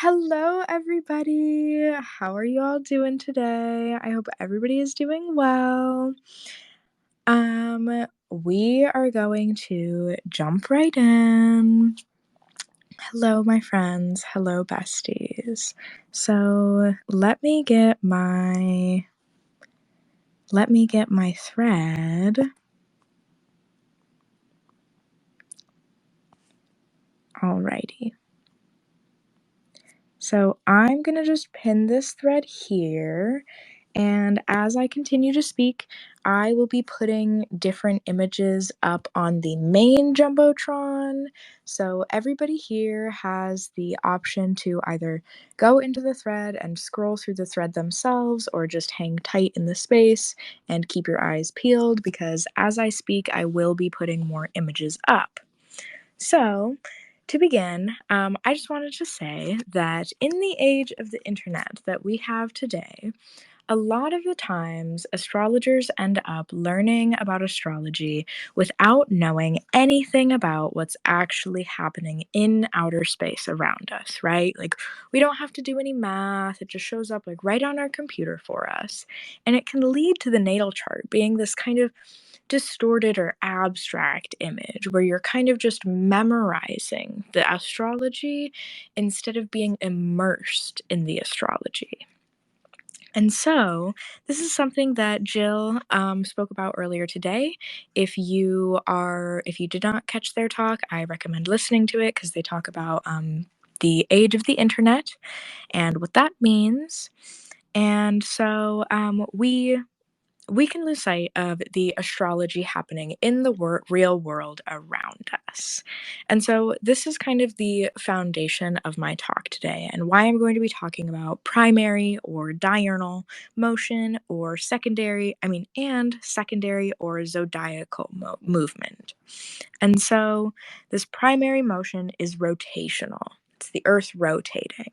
Hello, everybody. How are you all doing today? I hope everybody is doing well. We are going to jump right in. Hello, my friends. Hello, besties. So let me get my thread. Alrighty. So I'm gonna just pin this thread here, and as I continue to speak, I will be putting different images up on the main Jumbotron. So everybody here has the option to either go into the thread and scroll through the thread themselves, or just hang tight in the space and keep your eyes peeled, because as I speak, I will be putting more images up. So, to begin, I just wanted to say that in the age of the internet that we have today, a lot of the times astrologers end up learning about astrology without knowing anything about what's actually happening in outer space around us, right? Like, we don't have to do any math, it just shows up like right on our computer for us. And it can lead to the natal chart being this kind of distorted or abstract image where you're kind of just memorizing the astrology instead of being immersed in the astrology. And so, this is something that Jill spoke about earlier today. If you did not catch their talk, I recommend listening to it because they talk about the age of the internet and what that means. And so, we can lose sight of the astrology happening in the real world around us. And so, this is kind of the foundation of my talk today, and why I'm going to be talking about primary or diurnal motion, or secondary or zodiacal movement. And so, this primary motion is rotational, it's the earth rotating,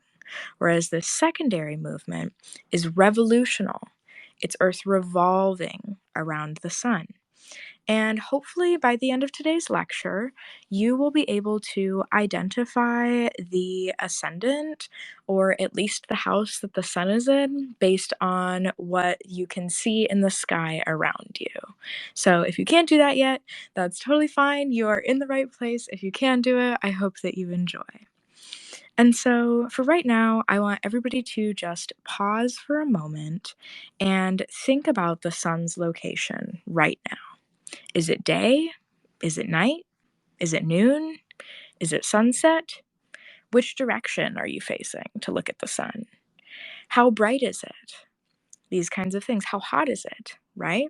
whereas the secondary movement is revolutional. It's Earth revolving around the sun. And hopefully, by the end of today's lecture, you will be able to identify the ascendant, or at least the house that the sun is in, based on what you can see in the sky around you. So, if you can't do that yet, that's totally fine. You are in the right place. If you can do it, I hope that you enjoy. And so, for right now, I want everybody to just pause for a moment and think about the sun's location right now. Is it day? Is it night? Is it noon? Is it sunset? Which direction are you facing to look at the sun? How bright is it? These kinds of things. How hot is it, right?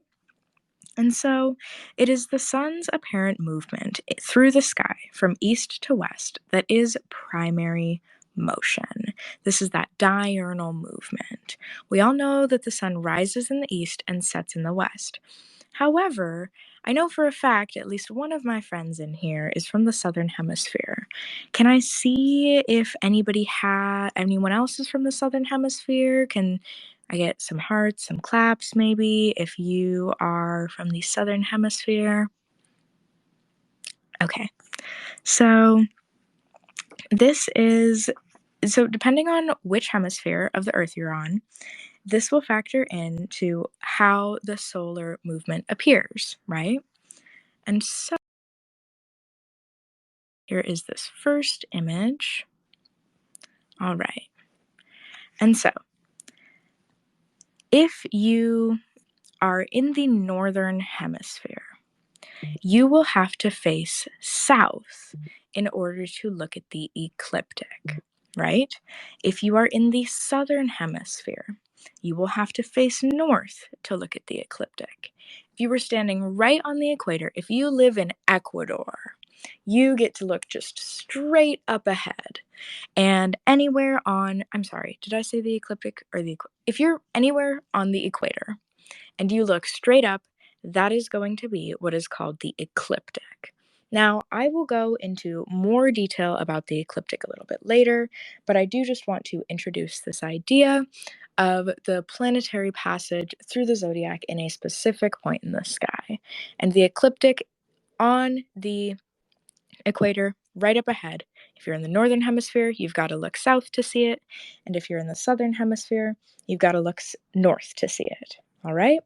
And so, it is the sun's apparent movement through the sky from east to west that is primary motion. This is that diurnal movement. We all know that the sun rises in the east and sets in the west. However, I know for a fact at least one of my friends in here is from the southern hemisphere. Can I see if anyone else is from the southern hemisphere? Can I get some hearts, some claps maybe, if you are from the southern hemisphere? Okay. So depending on which hemisphere of the earth you're on, this will factor into how the solar movement appears, right? And so here is this first image. All right. And so, if you are in the northern hemisphere, you will have to face south in order to look at the ecliptic, right? If you are in the southern hemisphere, you will have to face north to look at the ecliptic. If you were standing right on the equator, if you live in Ecuador, you get to look just straight up ahead. And I'm sorry, did I say the ecliptic or if you're anywhere on the equator and you look straight up, that is going to be what is called the ecliptic. Now, I will go into more detail about the ecliptic a little bit later, but I do just want to introduce this idea of the planetary passage through the zodiac in a specific point in the sky. And the ecliptic on the equator, right up ahead, If you're in the northern hemisphere, you've got to look south to see it. And if you're in the southern hemisphere, you've got to look north to see it. All right?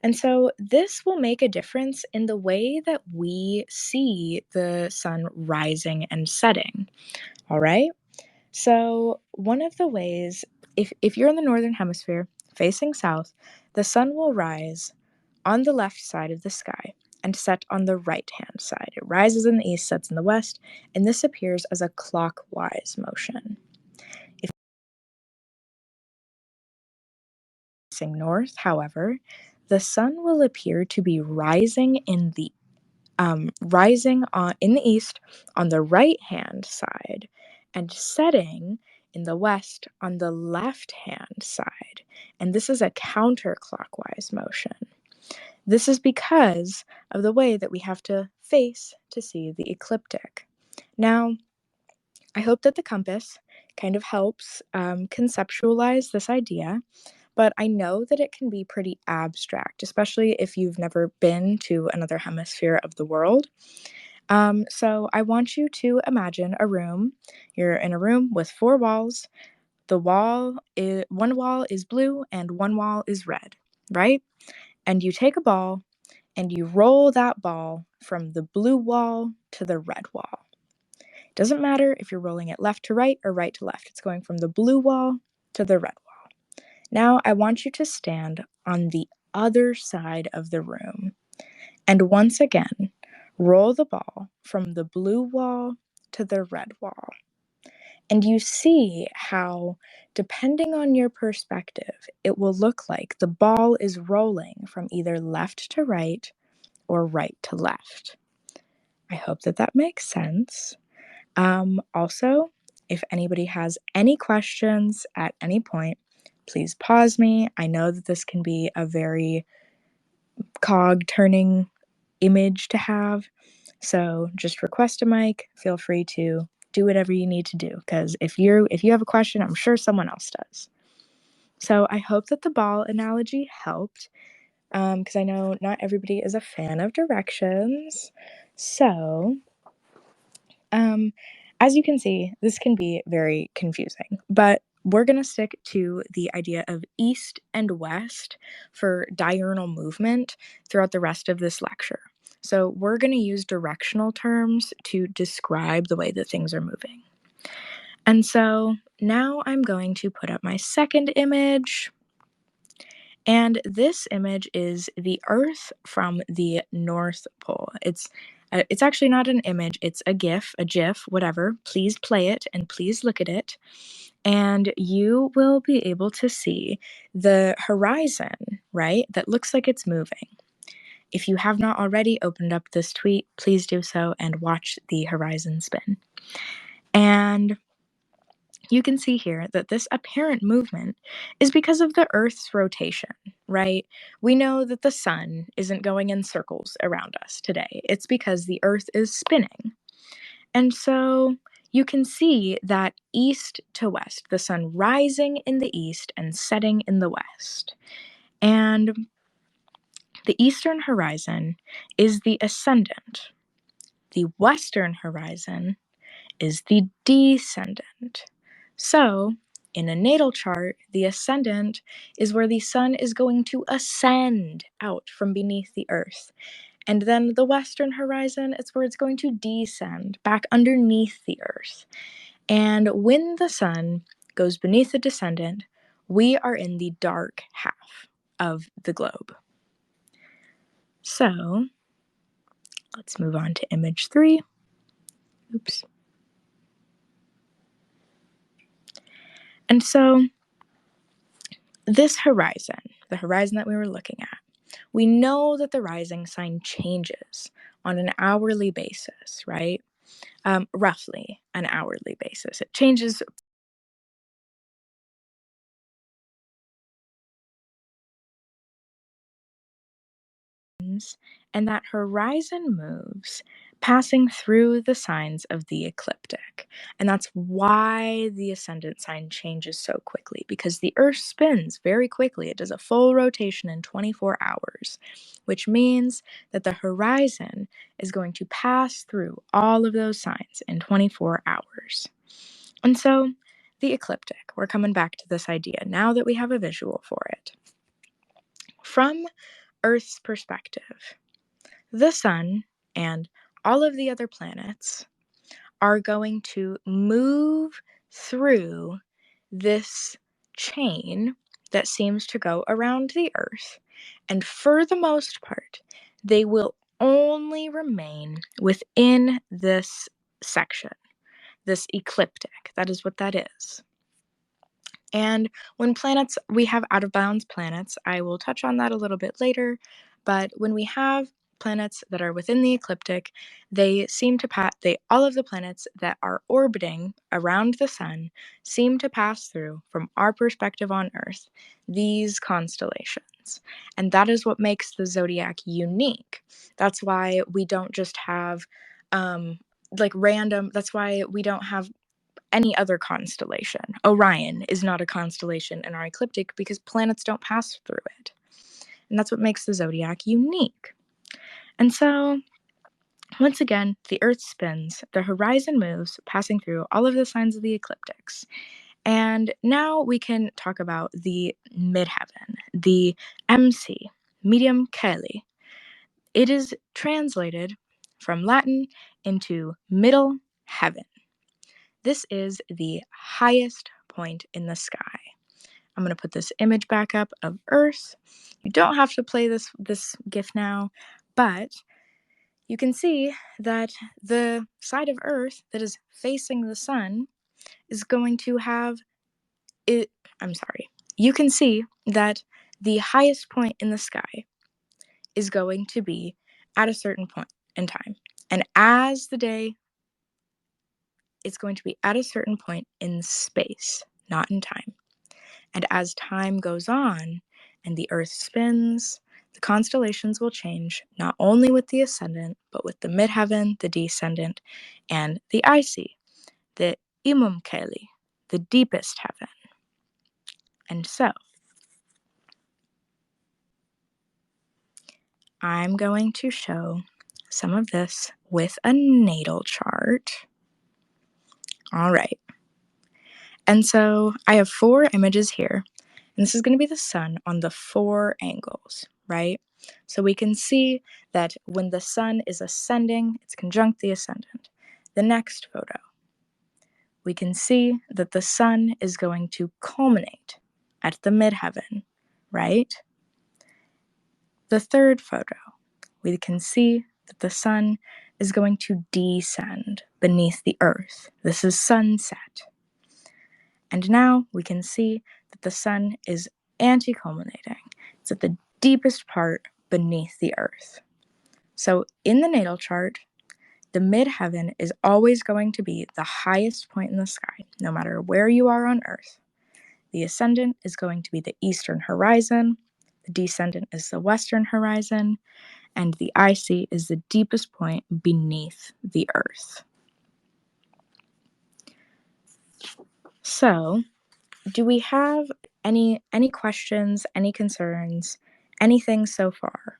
And so this will make a difference in the way that we see the sun rising and setting. All right? So, one of the ways, if you're in the northern hemisphere facing south, the sun will rise on the left side of the sky and set on the right hand side. It rises in the east, sets in the west, and this appears as a clockwise motion. If facing north, however, the sun will appear to be rising in the east on the right hand side and setting in the west on the left hand side. And this is a counterclockwise motion. This is because of the way that we have to face to see the ecliptic. Now, I hope that the compass kind of helps conceptualize this idea, but I know that it can be pretty abstract, especially if you've never been to another hemisphere of the world. So I want you to imagine a room. You're in a room with four walls. One wall is blue and one wall is red, right? And you take a ball and you roll that ball from the blue wall to the red wall. It doesn't matter if you're rolling it left to right or right to left. It's going from the blue wall to the red wall. Now I want you to stand on the other side of the room. And once again, roll the ball from the blue wall to the red wall. And you see how, depending on your perspective, it will look like the ball is rolling from either left to right or right to left. I hope that that makes sense. Also, if anybody has any questions at any point, please pause me. I know that this can be a very cog turning image to have. So just request a mic. Feel free to do whatever you need to do, because if you have a question, I'm sure someone else does. So I hope that the ball analogy helped, because I know not everybody is a fan of directions. So as you can see, this can be very confusing, but we're going to stick to the idea of east and west for diurnal movement throughout the rest of this lecture. So we're going to use directional terms to describe the way that things are moving. And so now I'm going to put up my second image. And this image is the Earth from the North Pole. It's actually not an image, it's a GIF, whatever. Please play it and please look at it. And you will be able to see the horizon, right? That looks like it's moving. If you have not already opened up this tweet, please do so and watch the horizon spin. And you can see here that this apparent movement is because of the Earth's rotation, right? We know that the sun isn't going in circles around us today. It's because the Earth is spinning. And so you can see that east to west, the sun rising in the east and setting in the west. And the eastern horizon is the ascendant. The western horizon is the descendant. So, in a natal chart, the ascendant is where the sun is going to ascend out from beneath the earth. And then the western horizon is where it's going to descend back underneath the earth. And when the sun goes beneath the descendant, we are in the dark half of the globe. So, let's move on to image 3. Oops. And so, this horizon, the horizon that we were looking at, we know that the rising sign changes on an hourly basis, right? Roughly an hourly basis. It changes, and that horizon moves passing through the signs of the ecliptic. And that's why the ascendant sign changes so quickly, because the Earth spins very quickly. It does a full rotation in 24 hours, which means that the horizon is going to pass through all of those signs in 24 hours. And so, the ecliptic, we're coming back to this idea now that we have a visual for it. From Earth's perspective, the sun and all of the other planets are going to move through this chain that seems to go around the Earth, and for the most part, they will only remain within this section, this ecliptic. That is what that is. And when planets, we have out of bounds planets. I will touch on that a little bit later. But when we have planets that are within the ecliptic, they seem to all of the planets that are orbiting around the sun seem to pass through, from our perspective on Earth, these constellations. And that is what makes the zodiac unique. That's why we don't just have that's why we don't have any other constellation. Orion is not a constellation in our ecliptic because planets don't pass through it. And that's what makes the zodiac unique. And so, once again, the Earth spins, the horizon moves, passing through all of the signs of the ecliptics. And now we can talk about the midheaven, the MC, medium Caeli. It is translated from Latin into middle heaven. This is the highest point in the sky. I'm going to put this image back up of Earth. You don't have to play this GIF now, but you can see that the side of Earth that is facing the sun is going to have it. You can see that the highest point in the sky is going to be at a certain point in time. And as the day, it's going to be at a certain point in space, not in time. And as time goes on and the Earth spins, the constellations will change, not only with the ascendant, but with the midheaven, the descendant, and the icy, the imum Caeli, the deepest heaven. And so, I'm going to show some of this with a natal chart. All right. And so I have 4 images here, and this is going to be the sun on the 4 angles, right? So we can see that when the sun is ascending, it's conjunct the ascendant. The next photo, we can see that the sun is going to culminate at the midheaven, right? The third photo, we can see that the sun is going to descend beneath the earth. This is sunset. And now we can see that the sun is anti-culminating. It's at the deepest part beneath the earth. So in the natal chart, the midheaven is always going to be the highest point in the sky, no matter where you are on Earth. The ascendant is going to be the eastern horizon, the descendant is the western horizon, and the icy is the deepest point beneath the Earth. So, do we have any questions, any concerns, anything so far?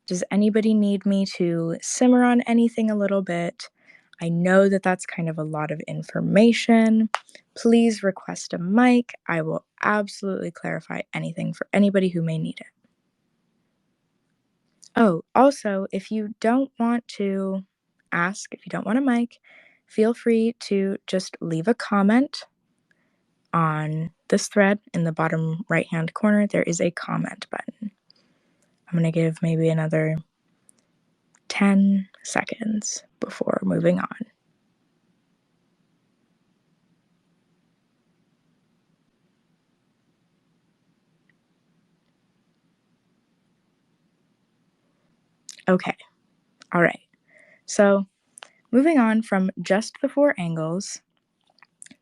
Does anybody need me to simmer on anything a little bit? I know that that's kind of a lot of information. Please request a mic. I will absolutely clarify anything for anybody who may need it. Oh, also, if you don't want to ask, if you don't want a mic, feel free to just leave a comment on this thread. In the bottom right-hand corner, there is a comment button. I'm going to give maybe another 10 seconds before moving on. Okay, all right. So moving on from just the 4 angles,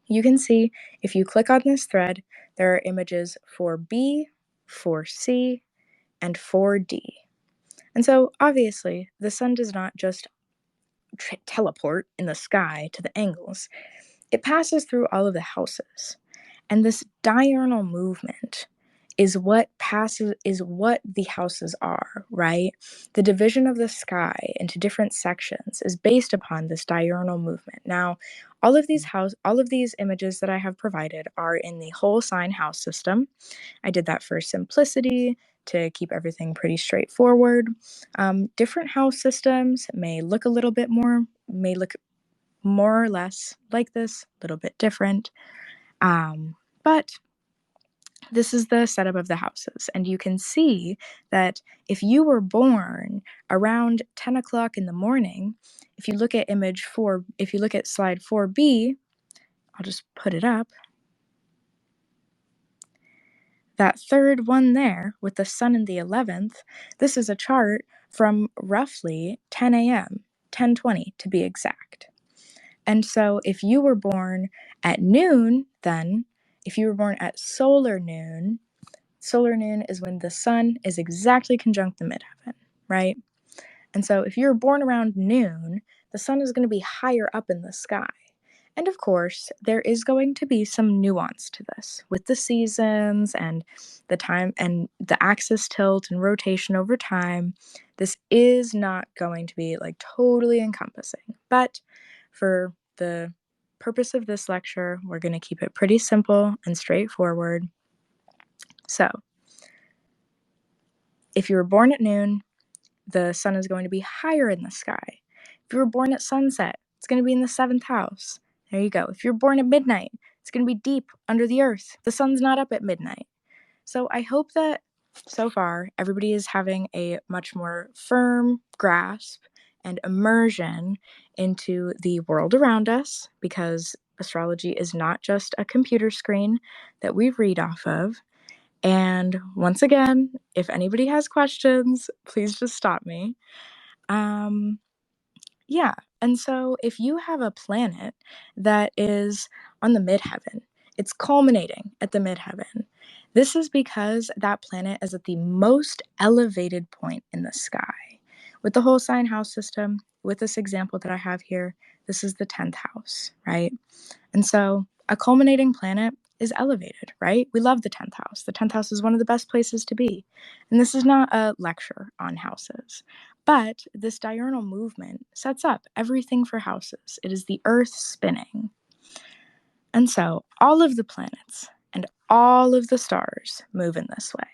you can see if you click on this thread, there are images for B, for C, and for D. And so, obviously, the sun does not just teleport in the sky to the angles, it passes through all of the houses. And this diurnal movement is what the houses are, right? The division of the sky into different sections is based upon this diurnal movement. Now, all of these images that I have provided are in the whole sign house system. I did that for simplicity to keep everything pretty straightforward. Different house systems may look more or less like this, a little bit different. But this is the setup of the houses. And you can see that if you were born around 10 o'clock in the morning, if you look at slide 4B, I'll just put it up. That third one there with the sun in the 11th, this is a chart from roughly 10 a.m., 10:20 to be exact. And so if you were born at noon, then if you were born at solar noon is when the sun is exactly conjunct the midheaven, right? And so if you're born around noon, the sun is going to be higher up in the sky. And of course, there is going to be some nuance to this with the seasons and the time and the axis tilt and rotation over time. This is not going to be like totally encompassing, but for the purpose of this lecture, we're going to keep it pretty simple and straightforward. So, if you were born at noon, the sun is going to be higher in the sky. If you were born at sunset, it's going to be in the 7th house. There you go. If you're born at midnight, it's going to be deep under the earth. The sun's not up at midnight. So I hope that so far everybody is having a much more firm grasp and immersion into the world around us, because astrology is not just a computer screen that we read off of. And once again, if anybody has questions, please just stop me. Yeah, and so if you have a planet that is on the midheaven, it's culminating at the midheaven. This is because that planet is at the most elevated point in the sky. With the whole sign house system, with this example that I have here, this is the 10th house, right? And so a culminating planet is elevated, right? We love the 10th house. The 10th house is one of the best places to be. And this is not a lecture on houses, but this diurnal movement sets up everything for houses. It is the earth spinning. And so all of the planets and all of the stars move in this way.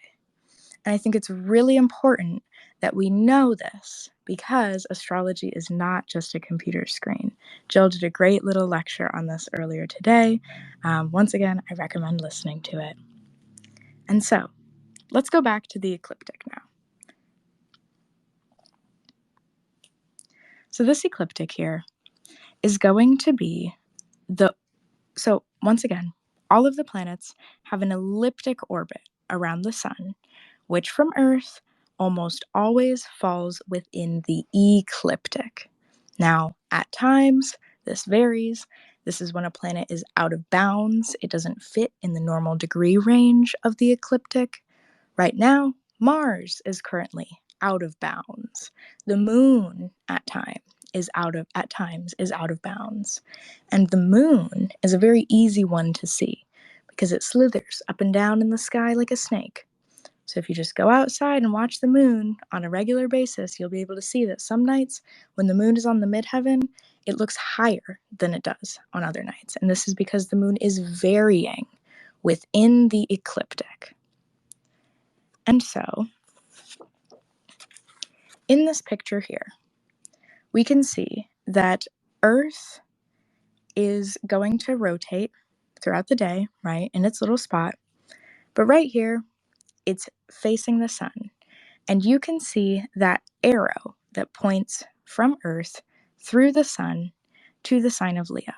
And I think it's really important that we know this, because astrology is not just a computer screen. Jill did a great little lecture on this earlier today. Once again, I recommend listening to it. And so, let's go back to the ecliptic now. So this ecliptic here is going to be so once again, all of the planets have an elliptic orbit around the sun, which from Earth almost always falls within the ecliptic. Now, at times, this varies. This is when a planet is out of bounds. It doesn't fit in the normal degree range of the ecliptic. Right now, Mars is currently out of bounds. The moon at times is out of bounds. And the moon is a very easy one to see because it slithers up and down in the sky like a snake. So if you just go outside and watch the moon on a regular basis, you'll be able to see that some nights when the moon is on the midheaven, it looks higher than it does on other nights. And this is because the moon is varying within the ecliptic. And so, in this picture here, we can see that Earth is going to rotate throughout the day, right, in its little spot. But right here, it's facing the sun. And you can see that arrow that points from Earth through the sun to the sign of Leo.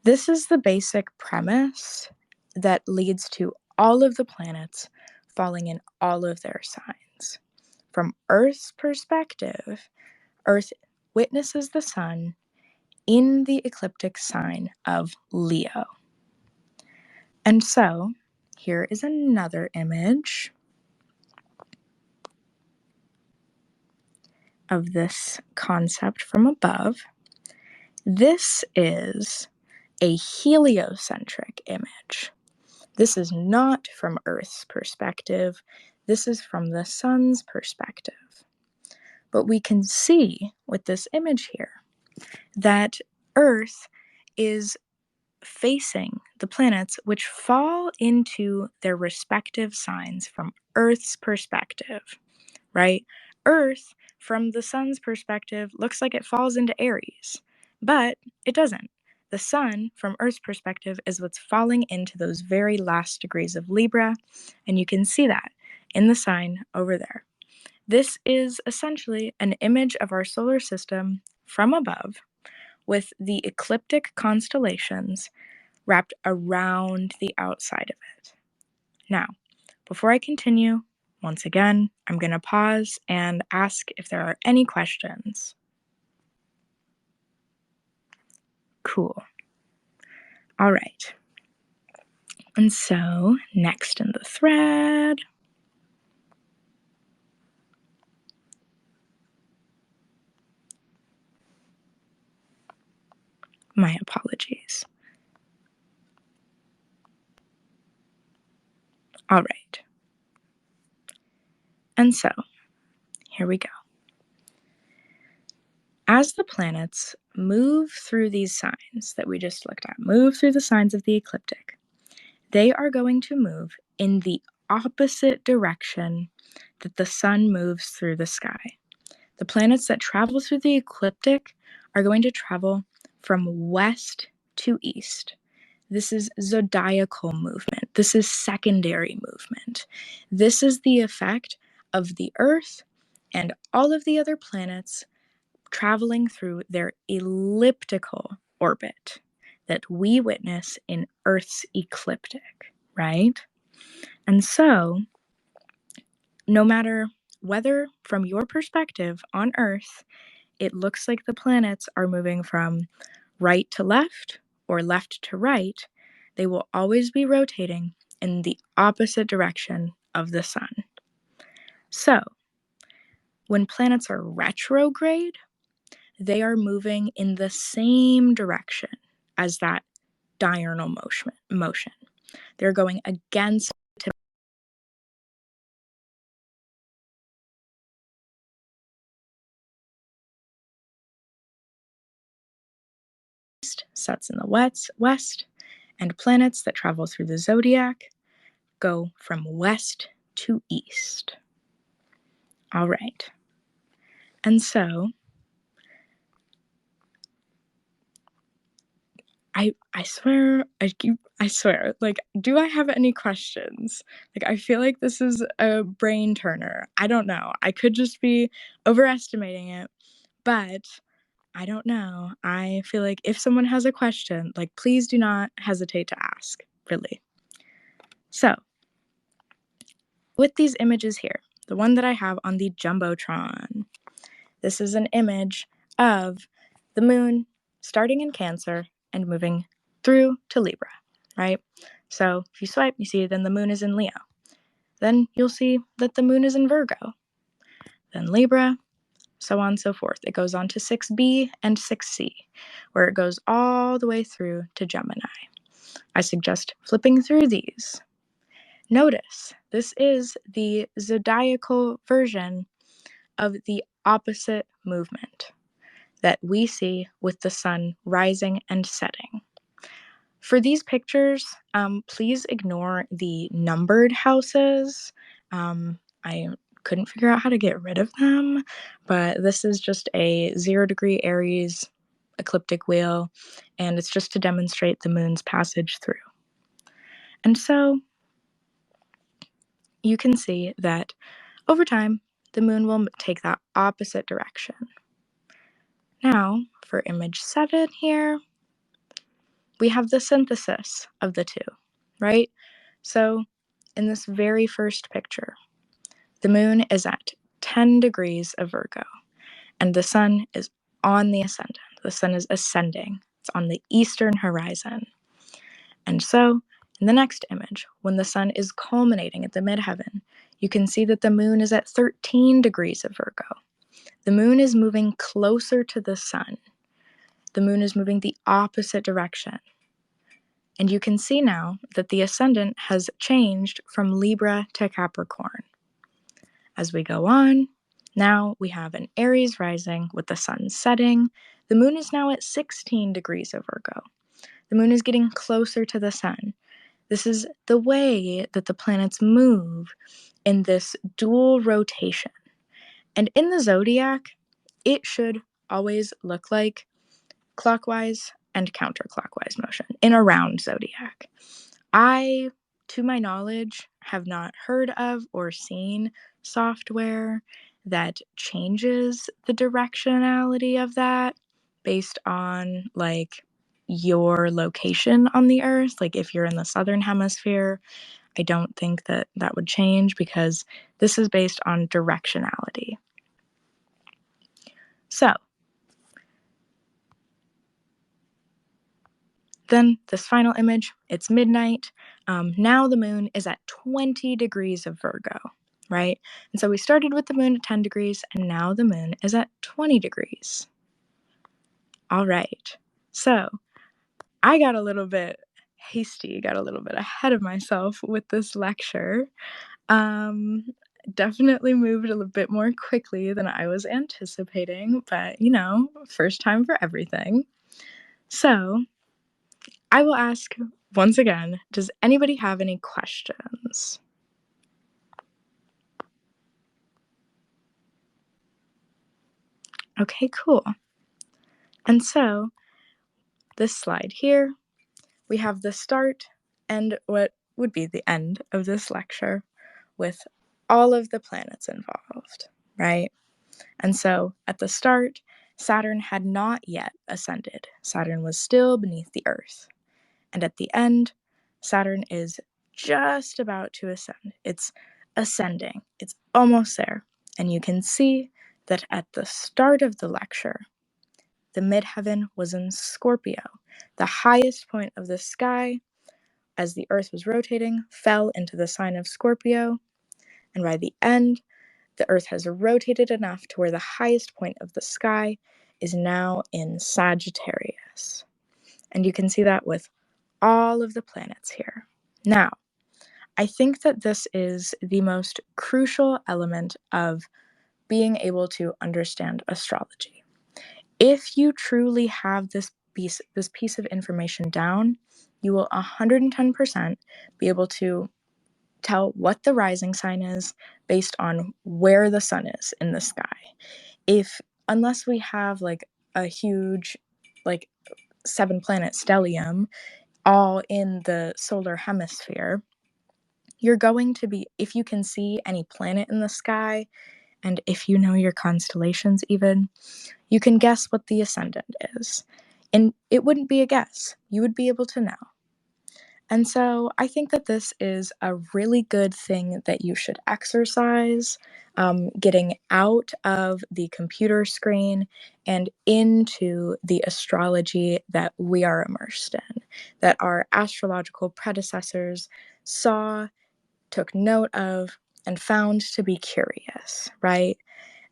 This is the basic premise that leads to all of the planets falling in all of their signs. From Earth's perspective, Earth witnesses the sun in the ecliptic sign of Leo. And so, here is another image. of this concept from above. This is a heliocentric image. This is not from Earth's perspective. This is from the sun's perspective. But we can see with this image here that Earth is facing the planets which fall into their respective signs from Earth's perspective, right? Earth, from the sun's perspective, looks like it falls into Aries, but it doesn't. The sun, from Earth's perspective, is what's falling into those very last degrees of Libra, and you can see that in the sign over there. This is essentially an image of our solar system from above with the ecliptic constellations wrapped around the outside of it. Now, before I continue, once again, I'm going to pause and ask if there are any questions. Cool. All right. And so, next in the thread, my apologies. All right. And so, here we go. As the planets move through these signs that we just looked at, move through the signs of the ecliptic, they are going to move in the opposite direction that the sun moves through the sky. The planets that travel through the ecliptic are going to travel from west to east. This is zodiacal movement. This is secondary movement. This is the effect of the Earth and all of the other planets traveling through their elliptical orbit that we witness in Earth's ecliptic, right? And so, no matter whether from your perspective on Earth, it looks like the planets are moving from right to left or left to right, they will always be rotating in the opposite direction of the sun. So, when planets are retrograde, they are moving in the same direction as that diurnal motion. They're going against sets in the west, and planets that travel through the zodiac go from west to east. All right. And so I swear, like, do I have any questions? Like, I feel like this is a brain turner. I don't know. I could just be overestimating it, but I don't know. I feel like if someone has a question, like, please do not hesitate to ask, really. So, with these images here, the one that I have on the Jumbotron, this is an image of the moon starting in Cancer and moving through to Libra, right? So if you swipe, you see then the moon is in Leo. Then you'll see that the moon is in Virgo. Then Libra, so on and so forth. It goes on to 6B and 6C, where it goes all the way through to Gemini. I suggest flipping through these. Notice, this is the zodiacal version of the opposite movement that we see with the sun rising and setting. For these pictures, please ignore the numbered houses. I couldn't figure out how to get rid of them, but this is just a 0-degree Aries ecliptic wheel, and it's just to demonstrate the moon's passage through. And so you can see that over time, the moon will take that opposite direction. Now, for image 7 here, we have the synthesis of the two, right? So in this very first picture, the moon is at 10 degrees of Virgo, and the sun is on the ascendant. The sun is ascending. It's on the eastern horizon. And so, in the next image, when the sun is culminating at the midheaven, you can see that the moon is at 13 degrees of Virgo. The moon is moving closer to the sun. The moon is moving the opposite direction. And you can see now that the ascendant has changed from Libra to Capricorn. As we go on, now we have an Aries rising with the sun setting. The moon is now at 16 degrees of Virgo. The moon is getting closer to the sun. This is the way that the planets move in this dual rotation. And in the zodiac, it should always look like clockwise and counterclockwise motion in a round zodiac. I, to my knowledge, have not heard of or seen software that changes the directionality of that based on like your location on the earth. Like if you're in the southern hemisphere, I don't think that that would change because this is based on directionality. So then this final image, it's midnight. Now the moon is at 20 degrees of Virgo, right? And so we started with the moon at 10 degrees, and now the moon is at 20 degrees. All right. So I got a little bit hasty, got a little bit ahead of myself with this lecture. Definitely moved a little bit more quickly than I was anticipating, but first time for everything. So I will ask once again, does anybody have any questions? Okay, cool. And so this slide here, we have the start and what would be the end of this lecture with all of the planets involved, right? And so at the start, Saturn had not yet ascended. Saturn was still beneath the Earth. And at the end, Saturn is just about to ascend. It's ascending. It's almost there. And you can see that at the start of the lecture, the midheaven was in Scorpio. The highest point of the sky, as the Earth was rotating, fell into the sign of Scorpio. And by the end, the Earth has rotated enough to where the highest point of the sky is now in Sagittarius. And you can see that with all of the planets here. Now, I think that this is the most crucial element of being able to understand astrology. If you truly have this piece of information down, you will 110% be able to tell what the rising sign is based on where the sun is in the sky. Unless we have like a huge 7-planet stellium all in the solar hemisphere, you're going to be, if you can see any planet in the sky, and if you know your constellations even, you can guess what the ascendant is. And it wouldn't be a guess. You would be able to know. And so I think that this is a really good thing that you should exercise, getting out of the computer screen and into the astrology that we are immersed in, that our astrological predecessors saw, took note of, and found to be curious, right?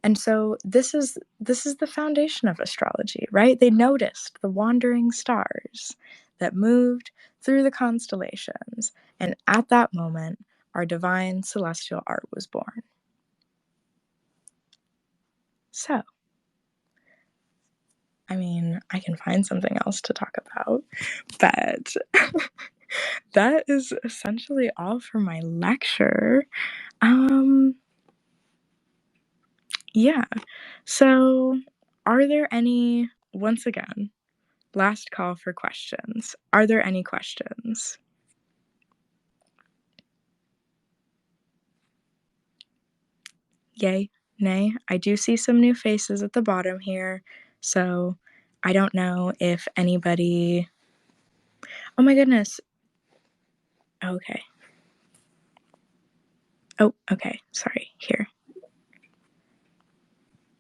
And so this is the foundation of astrology, right? They noticed the wandering stars that moved through the constellations, and at that moment, our divine celestial art was born. So, I mean, I can find something else to talk about, but that is essentially all for my lecture. Yeah. So, are there any, once again, last call for questions. Are there any questions? Yay, nay. I do see some new faces at the bottom here, so I don't know if anybody... Oh my goodness. Okay. Oh, okay. Sorry. Here.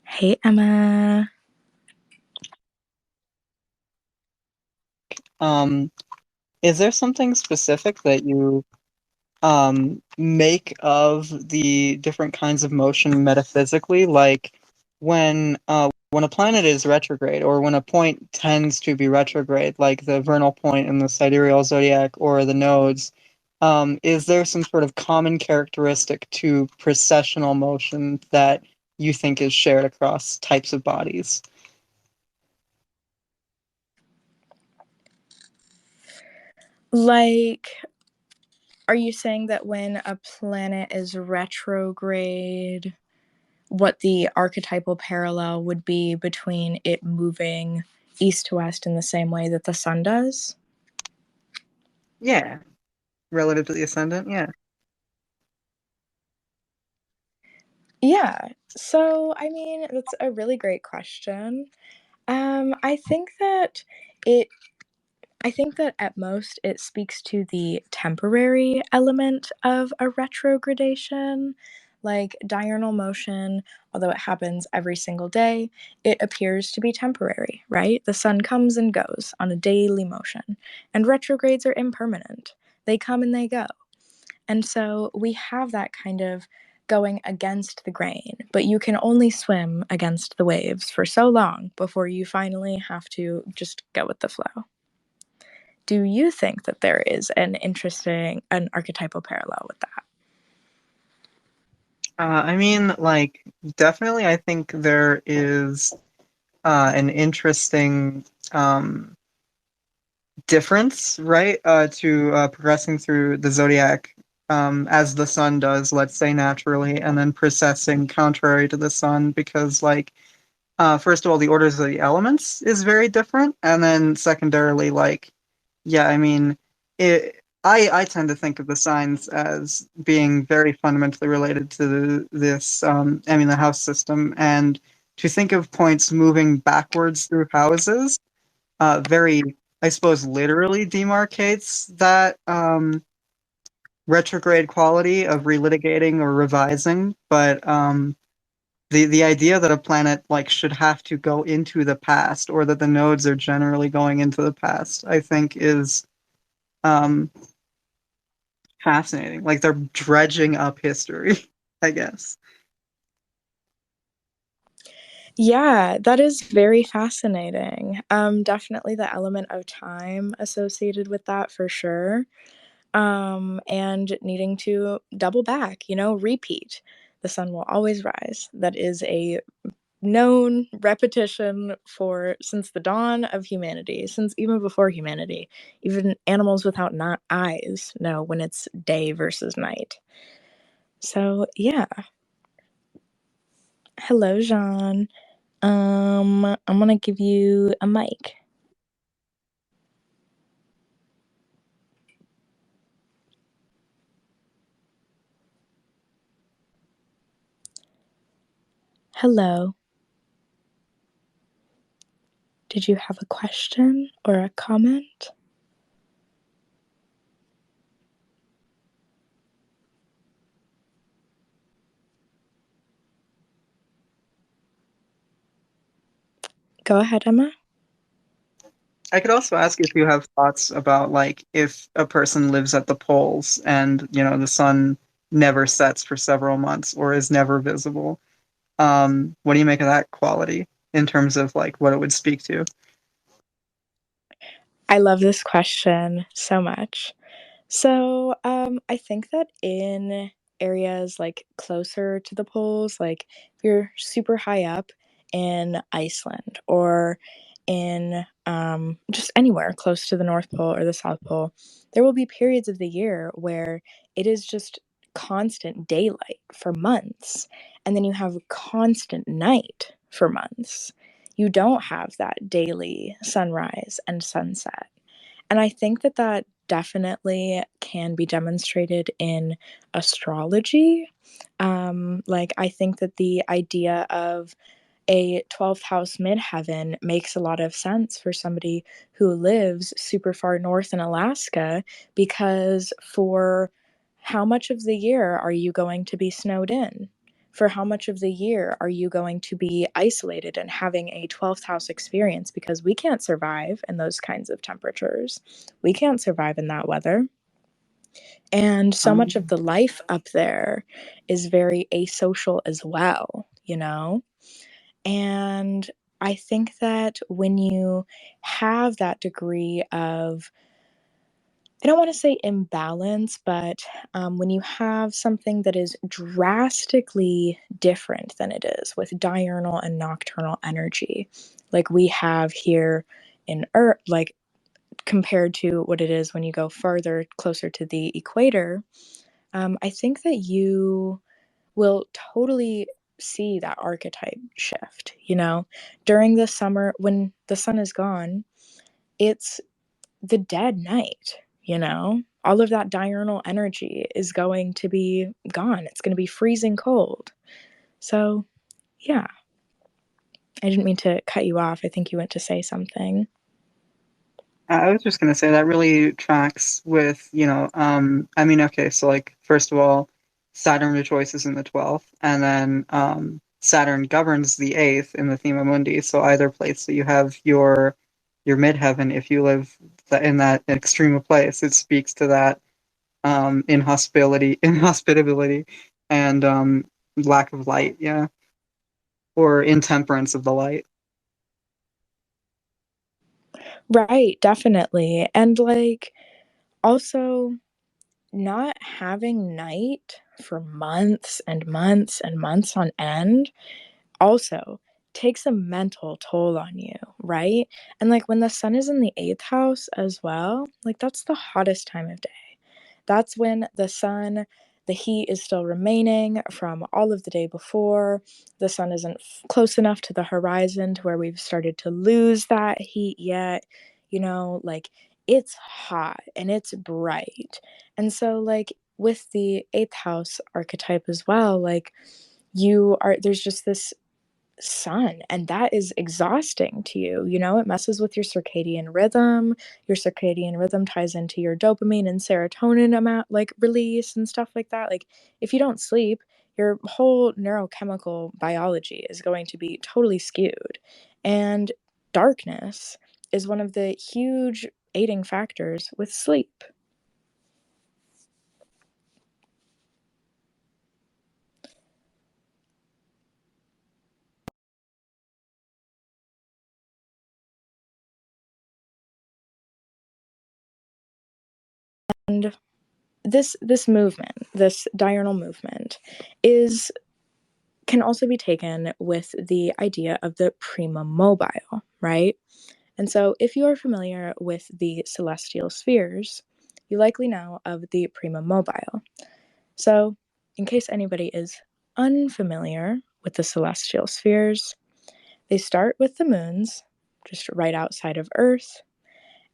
Hey, Emma. Is there something specific that you make of the different kinds of motion metaphysically? Like, when a planet is retrograde, or when a point tends to be retrograde, like the vernal point in the sidereal zodiac or the nodes, is there some sort of common characteristic to precessional motion that you think is shared across types of bodies? Like, are you saying that when a planet is retrograde, what the archetypal parallel would be between it moving east to west in the same way that the sun does? Yeah, relative to the ascendant. Yeah. Yeah. So, I mean, that's a really great question. I think that it I think that at most it speaks to the temporary element of a retrogradation. Like diurnal motion, although it happens every single day, it appears to be temporary, right? The sun comes and goes on a daily motion, and retrogrades are impermanent. They come and they go. And so we have that kind of going against the grain, but you can only swim against the waves for so long before you finally have to just go with the flow. Do you think that there is an archetypal parallel with that? I mean, like, definitely, I think there is an interesting difference, right, to progressing through the zodiac as the sun does, let's say naturally, and then processing contrary to the sun, because, like, first of all, the orders of the elements is very different, and then secondarily, like, yeah, I mean, I tend to think of the signs as being very fundamentally related to this, I mean, the house system, and to think of points moving backwards through houses, very, I suppose, literally demarcates that retrograde quality of relitigating or revising, but the idea that a planet like should have to go into the past, or that the nodes are generally going into the past, I think is um, fascinating. Like they're dredging up history, I guess. Yeah, that is very fascinating. Definitely the element of time associated with that for sure. And needing to double back, repeat. The sun will always rise. That is a known repetition for since the dawn of humanity, since even before humanity. Even animals without not eyes know when it's day versus night. So yeah. Hello, Jean. I'm gonna give you a mic. Hello. Did you have a question or a comment? Go ahead, Emma. I could also ask if you have thoughts about like if a person lives at the poles and the sun never sets for several months or is never visible. What do you make of that quality in terms of like what it would speak to? I love this question so much. So, I think that in areas like closer to the poles, like if you're super high up in Iceland or in just anywhere close to the North Pole or the South Pole, there will be periods of the year where it is just constant daylight for months, and then you have constant night for months. You don't have that daily sunrise and sunset. And I think that that definitely can be demonstrated in astrology. Like, I think that the idea of a 12th house midheaven makes a lot of sense for somebody who lives super far north in Alaska, because for how much of the year are you going to be snowed in? For how much of the year are you going to be isolated and having a 12th house experience? Because we can't survive in those kinds of temperatures. We can't survive in that weather. And so much of Um, the life up there is very asocial as well, you know? And I think that when you have that degree of, I don't want to say imbalance, but when you have something that is drastically different than it is with diurnal and nocturnal energy, like we have here in Earth, like compared to what it is when you go further closer to the equator, I think that you will totally see that archetype shift. During the summer when the sun is gone, it's the dead night. All of that diurnal energy is going to be gone. It's going to be freezing cold. So, yeah, I didn't mean to cut you off. I think you went to say something. I was just gonna say that really tracks with, I mean, okay, so like first of all, Saturn rejoices in the 12th, and then Saturn governs the 8th in the Thema Mundi. So either place that you have your midheaven, if you live in that extreme of place, it speaks to that inhospitability, and lack of light, yeah, or intemperance of the light. Right, definitely. And like also not having night for months and months and months on end also takes a mental toll on you, right? And like when the sun is in the eighth house as well, like that's the hottest time of day. That's when the heat is still remaining from all of the day before. The sun isn't close enough to the horizon to where we've started to lose that heat yet. Like it's hot and it's bright. And so, like, with the eighth house archetype as well, like, there's just this sun and that is exhausting to you. It messes with your circadian rhythm. Your circadian rhythm ties into your dopamine and serotonin amount, like release and stuff like that. Like if you don't sleep, your whole neurochemical biology is going to be totally skewed. And darkness is one of the huge aiding factors with sleep. And this movement, this diurnal movement, is can also be taken with the idea of the prima mobile, right? And so, if you are familiar with the celestial spheres, you likely know of the prima mobile. So, in case anybody is unfamiliar with the celestial spheres, they start with the moons, just right outside of Earth,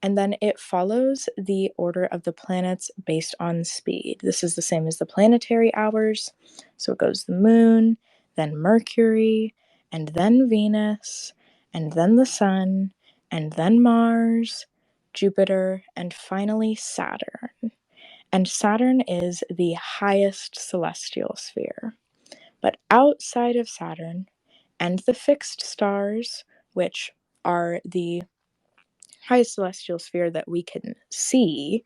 and then it follows the order of the planets based on speed. This is the same as the planetary hours. So it goes the moon, then Mercury, and then Venus, and then the sun, and then Mars, Jupiter, and finally Saturn. And Saturn is the highest celestial sphere. But outside of Saturn and the fixed stars, which are the highest celestial sphere that we can see,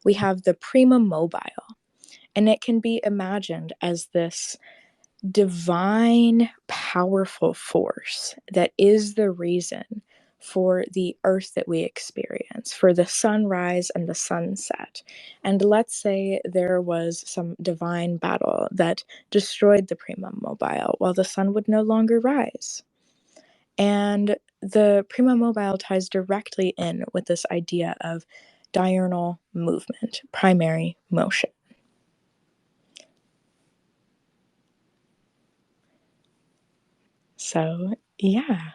we have the prima mobile. And it can be imagined as this divine, powerful force that is the reason for the earth that we experience, for the sunrise and the sunset. And let's say there was some divine battle that destroyed the prima mobile, well, the sun would no longer rise. And the prima mobile ties directly in with this idea of diurnal movement, primary motion. So, yeah,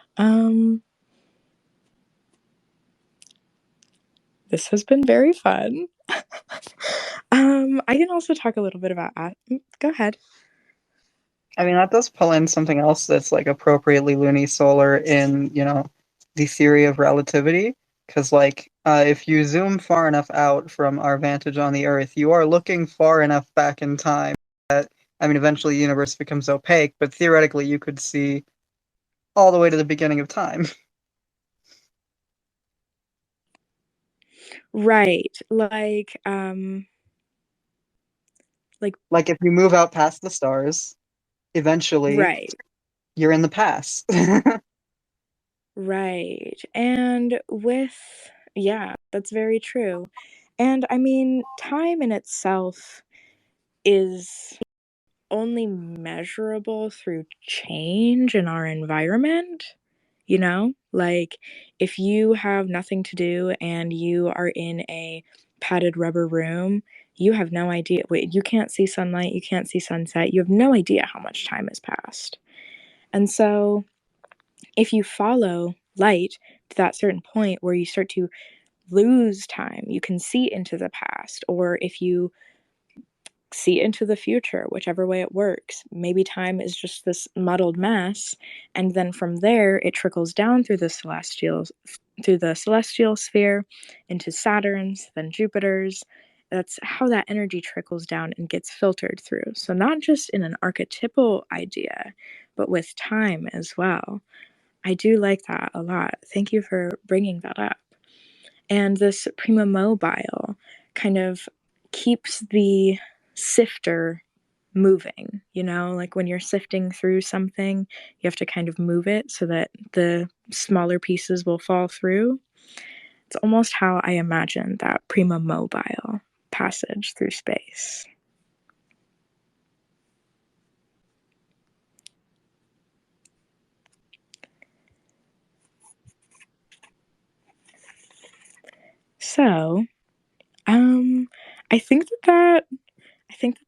this has been very fun. I can also talk a little bit about. Go ahead. I mean, that does pull in something else that's like appropriately lunisolar in, the theory of relativity. Because, like, if you zoom far enough out from our vantage on the Earth, you are looking far enough back in time that, I mean, eventually the universe becomes opaque, but theoretically you could see all the way to the beginning of time. Right, like Like, if you move out past the stars, eventually right. you're in the past. Right. And yeah, that's very true. And I mean, time in itself is only measurable through change in our environment, you know? Like, if you have nothing to do and you are in a padded rubber room, you have no idea. Wait, you can't see sunlight, you can't see sunset, you have no idea how much time has passed. And so, if you follow light to that certain point where you start to lose time, you can see into the past, or if you see into the future, whichever way it works. Maybe time is just this muddled mess, and then from there it trickles down through the celestial sphere into Saturn's, then Jupiter's. That's how that energy trickles down and gets filtered through. So not just in an archetypal idea, but with time as well. I do like that a lot. Thank you for bringing that up. And this prima mobile kind of keeps the sifter moving, you know, like when you're sifting through something, you have to kind of move it so that the smaller pieces will fall through. It's almost how I imagine that prima mobile passage through space. So, um, I think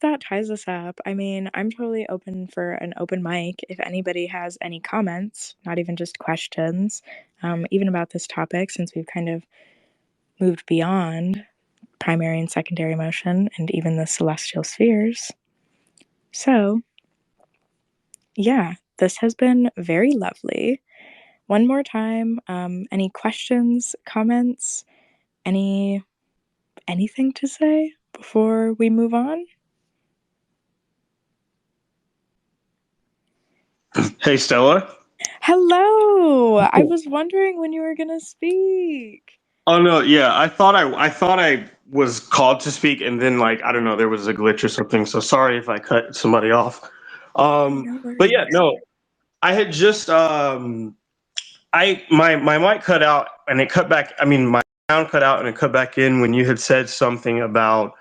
that ties us up. I mean, I'm totally open for an open mic if anybody has any comments, not even just questions, even about this topic, since we've kind of moved beyond primary and secondary motion and even the celestial spheres. So, yeah, this has been very lovely. One more time, any questions, comments, anything to say before we move on? Hey, Stella. Hello! I was wondering when you were gonna speak. Oh no, yeah, I thought I was called to speak, and then like I don't know, there was a glitch or something. So sorry if I cut somebody off. Oh, Um, no but yeah, worries. no, I had just I my mic cut out and it cut back. I mean, my sound cut out and it cut back in when you had said something about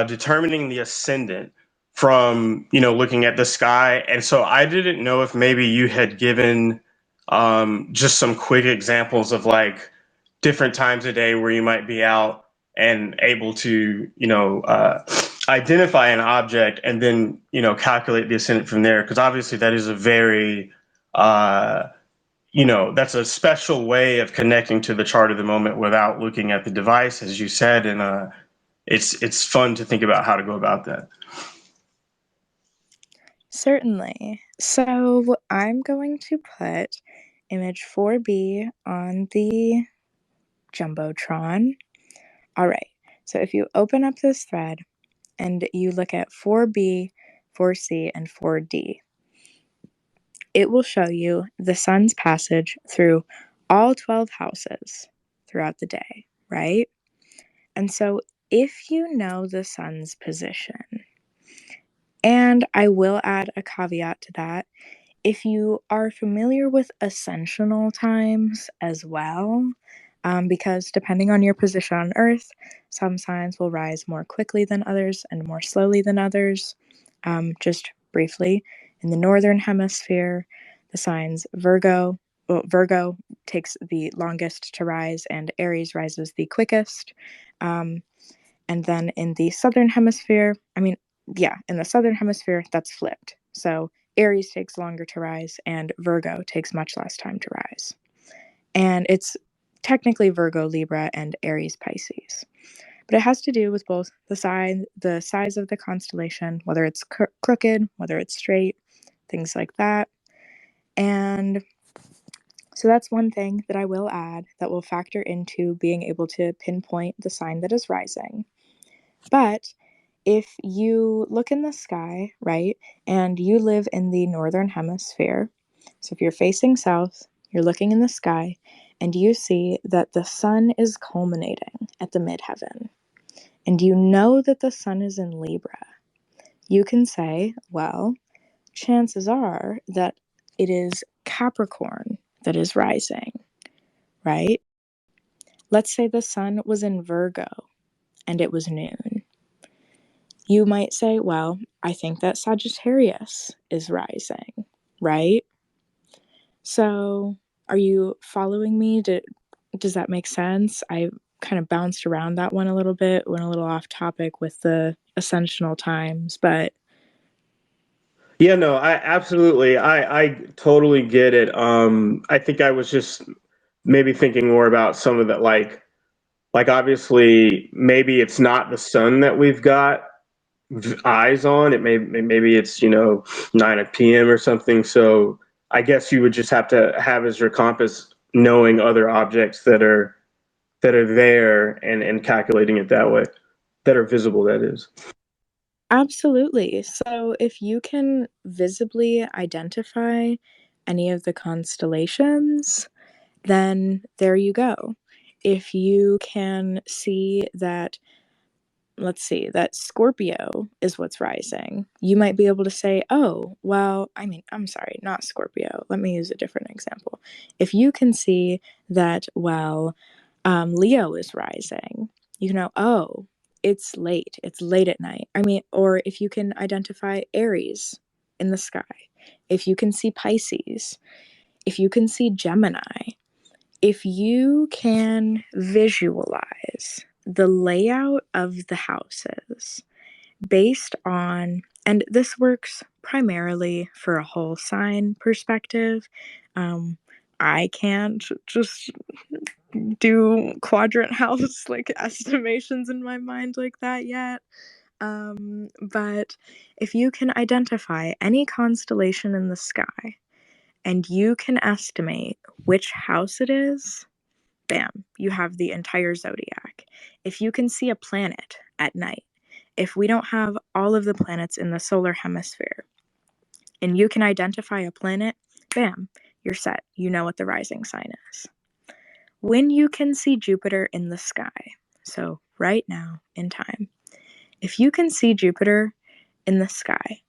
determining the ascendant from looking at the sky, and so I didn't know if maybe you had given just some quick examples of like different times a day where you might be out and able to identify an object and then calculate the ascendant from there, because obviously that is a very uh, that's a special way of connecting to the chart of the moment without looking at the device, as you said, and it's fun to think about how to go about that. Certainly. So I'm going to put image 4B on the Jumbotron. All right. So if you open up this thread and you look at 4B, 4C, and 4D, it will show you the sun's passage through all 12 houses throughout the day, right? And so if you know the sun's position, and I will add a caveat to that, if you are familiar with ascensional times as well, because depending on your position on Earth, some signs will rise more quickly than others and more slowly than others. Just briefly, in the northern hemisphere, the signs Virgo takes the longest to rise, and Aries rises the quickest. Um, and then in the southern hemisphere, in the southern hemisphere, that's flipped. So Aries takes longer to rise, and Virgo takes much less time to rise. And it's technically Virgo, Libra, and Aries, Pisces. But it has to do with both the size of the constellation, whether it's crooked, whether it's straight, things like that. And so that's one thing that I will add that will factor into being able to pinpoint the sign that is rising. But if you look in the sky, right, and you live in the northern hemisphere, so if you're facing south, you're looking in the sky, and you see that the sun is culminating at the midheaven, and you know that the sun is in Libra, you can say, well, chances are that it is Capricorn that is rising, right? Let's say the sun was in Virgo and it was noon. You might say, well, I think that Sagittarius is rising, right? So, are you following me? Does that make sense? I kind of bounced around that one a little bit, went a little off topic with the ascensional times, but Yeah, no, I absolutely, I totally get it. I think I was just maybe thinking more about some of that, like obviously maybe it's not the sun that we've got eyes on. Maybe it's 9 p.m. or something. So I guess you would just have to have as your compass knowing other objects that are there and calculating it that way, that are visible. That is. absolutely. So, if you can visibly identify any of the constellations, then there you go. If you can see that, let's see, that Scorpio is what's rising, you might be able to say, oh, well, I mean, I'm sorry, not Scorpio. Let me use a different example. If you can see that, well, Leo is rising, you know, oh, it's late at night. I mean, or if you can identify Aries in the sky, if you can see Pisces, if you can see Gemini, if you can visualize the layout of the houses based on, and this works primarily for a whole sign perspective. Um, I can't just do quadrant house like estimations in my mind like that yet. But if you can identify any constellation in the sky and you can estimate which house it is, bam, you have the entire zodiac. If you can see a planet at night, if we don't have all of the planets in the solar hemisphere, and you can identify a planet, bam, you're set. You know what the rising sign is. When you can see Jupiter in the sky, so right now in time, if you can see Jupiter in the sky,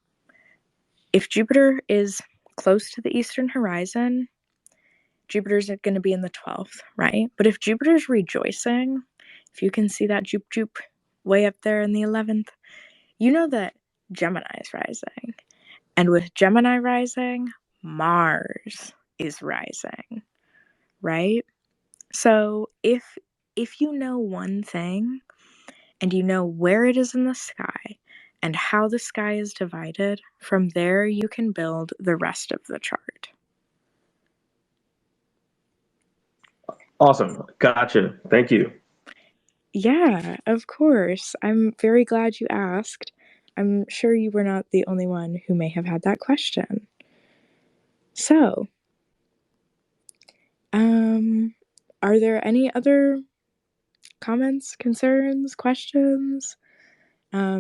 if Jupiter is close to the eastern horizon, Jupiter's going to be in the 12th, right? But if Jupiter's rejoicing, if you can see that Jup Jup way up there in the 11th, you know that Gemini is rising. And with Gemini rising, Mars is rising, right? So if you know one thing and you know where it is in the sky and how the sky is divided, from there you can build the rest of the chart. Awesome. Gotcha. Thank you. Yeah, of course. I'm very glad you asked. I'm sure you were not the only one who may have had that question. So, are there any other comments, concerns, questions?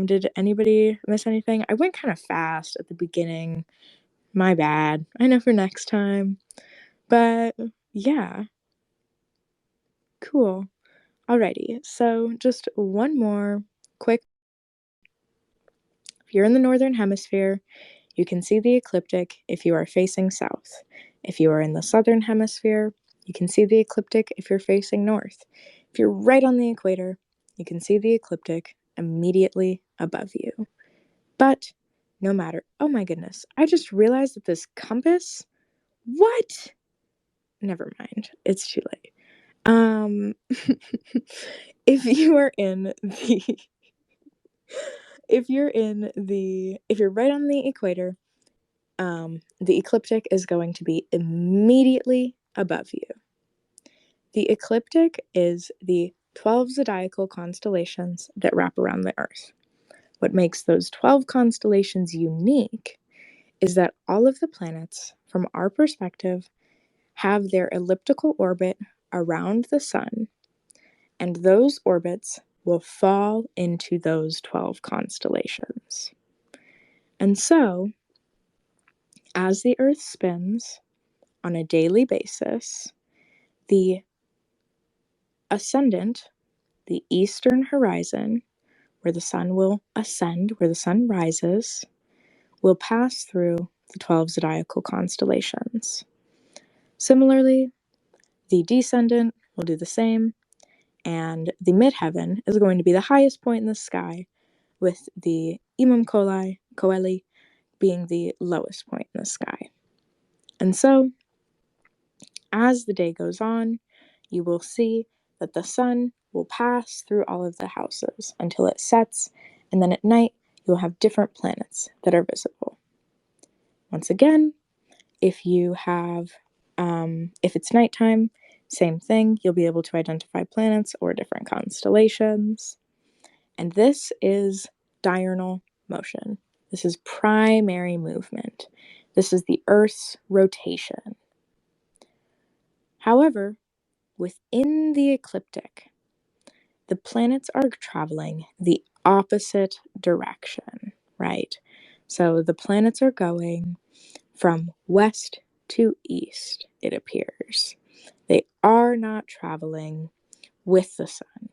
Did anybody miss anything? I went kind of fast at the beginning. My bad. I know for next time. But yeah, cool. Alrighty, so just one more quick. If you're in the northern hemisphere, you can see the ecliptic if you are facing south. If you are in the southern hemisphere, you can see the ecliptic if you're facing north. If you're right on the equator, you can see the ecliptic immediately above you. But no matter, oh my goodness, I just realized that this compass, what? Never mind, it's too late. If you are in the if you're right on the equator, the ecliptic is going to be immediately above you. The ecliptic is the 12 zodiacal constellations that wrap around the Earth. What makes those 12 constellations unique is that all of the planets, from our perspective, have their elliptical orbit around the sun, and those orbits will fall into those 12 constellations. And so, as the Earth spins on a daily basis, the ascendant, the eastern horizon, where the sun will ascend, where the sun rises, will pass through the 12 zodiacal constellations. Similarly, the descendant will do the same, and the midheaven is going to be the highest point in the sky, with the Imam Coeli being the lowest point in the sky. And so, as the day goes on, you will see that the sun will pass through all of the houses until it sets, and then at night you'll have different planets that are visible. Once again, if it's nighttime, same thing, you'll be able to identify planets or different constellations. And this is diurnal motion. This is primary movement. This is the Earth's rotation. However, within the ecliptic, the planets are traveling the opposite direction, right? So the planets are going from west to east, it appears. They are not traveling with the sun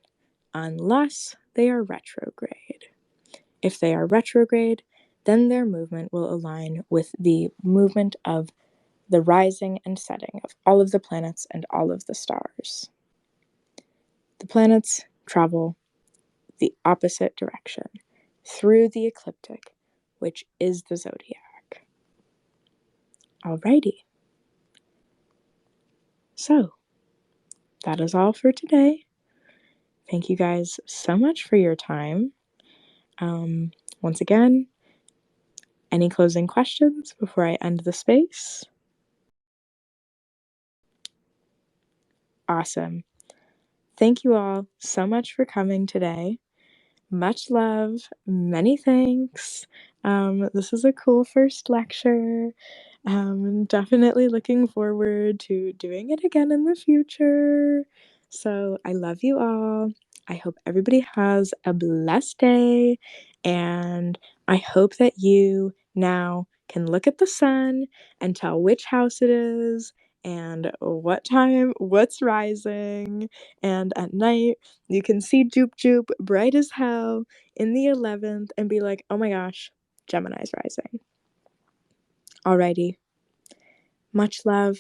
unless they are retrograde. If they are retrograde, then their movement will align with the movement of the rising and setting of all of the planets and all of the stars. The planets travel the opposite direction through the ecliptic, which is the zodiac. Alrighty. So, that is all for today. Thank you guys so much for your time. Once again, any closing questions before I end the space? Awesome. Thank you all so much for coming today. Much love, many thanks. This is a cool first lecture. Definitely looking forward to doing it again in the future. So I love you all. I hope everybody has a blessed day, and I hope that you now can look at the sun and tell which house it is and what time, what's rising, and at night you can see Joop Joop bright as hell in the 11th and be like, oh my gosh, Gemini's rising. Alrighty. Much love.